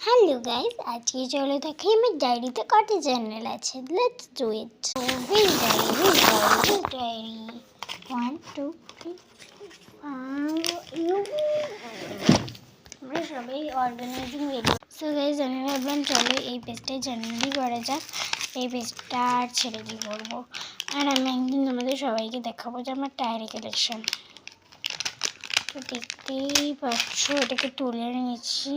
Hello guys, আজকে চলো দেখি আমার ডায়েরিতে কত জার্নাল আছে। Let's do it. হুইল ডায়েরি 1 2 3 আমরা সবাই অর্গানাইজিং ভিডিও। সো গাইস, আমি ভাবলাম চলো এই পেজটাই জার্নালি করা যাক। এই পেজটা আর ছেড়ে দিয়ে করবো, আর আমি একদিন তোমাদের সবাইকে দেখাবো যে আমার ডায়েরি কালেকশন। তো দেখতেই পাচ্ছ, এটাকে তুলে নিয়েছি।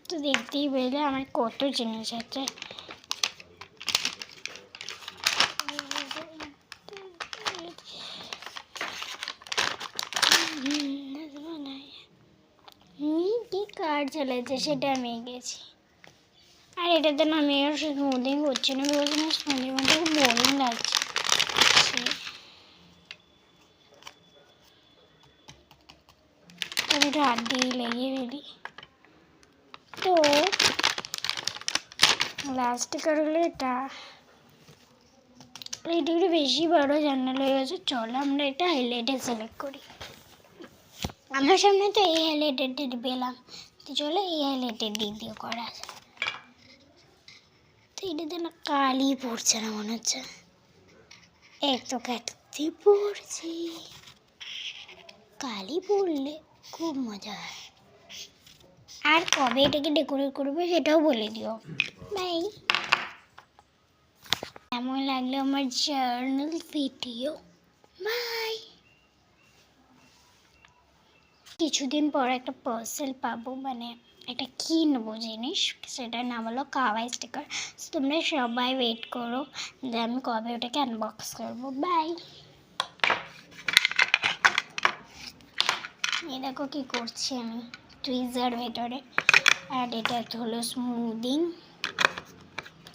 তো দেখতেই পেলে আমার কত জিনিস আছে। কি কার্ড চলেছে সেটা আমি গেছি, আর এটাতে না আমি আর স্মুদিং হচ্ছে না, বলছি না স্মুদিং মধ্যে খুব বোরিং লাগছে। আমি একটু হাত দিয়ে লেগে ফেলি। তো লাস্ট কারগুলো এটা একটু বেশি বড় জার্নাল হয়ে গেছে। চলো আমরা এটা হাইলাইটে সিলেক্ট করি। আমার সামনে তো এই হাইলাইটেড পেলাম, তো চলো এই হাইলাইটেড দিয়ে করা যায়। তো এটাতে না কালি পড়ছে না মনে হচ্ছে, এক তো কাটতে পড়ছে। কালি পড়লে খুব মজা হয়। আর কবে এটাকে ডেকোরেট করবে সেটাও বলে দিও। বাই। কেমন লাগলো আমার জার্নাল ভিডিও? বাই। কিছুদিন পর একটা পার্সেল পাবো, মানে একটা কিনবো জিনিস, সেটার নাম হলো কাওয়াই স্টিকার। তোমরা সবাই ওয়েট করো যে আমি কবে ওটাকে আনবক্স করবো। বাই। এই দেখো কি করছি আমি টুইজার ভেতরে, আর এটা হলো স্মুদিং।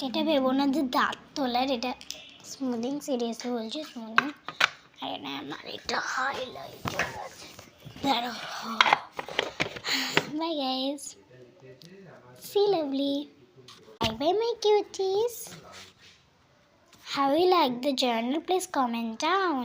এটা ভেবো না যে দাঁত তোলার, এটা স্মুদিং, সিরিয়াসলি বলছি স্মুদিং। আর এটা আমার এটা হাইলাইটার আছে। দাঁড়ো। Bye guys. See lovely. Bye bye my cuties. How you like the journal? Please comment down.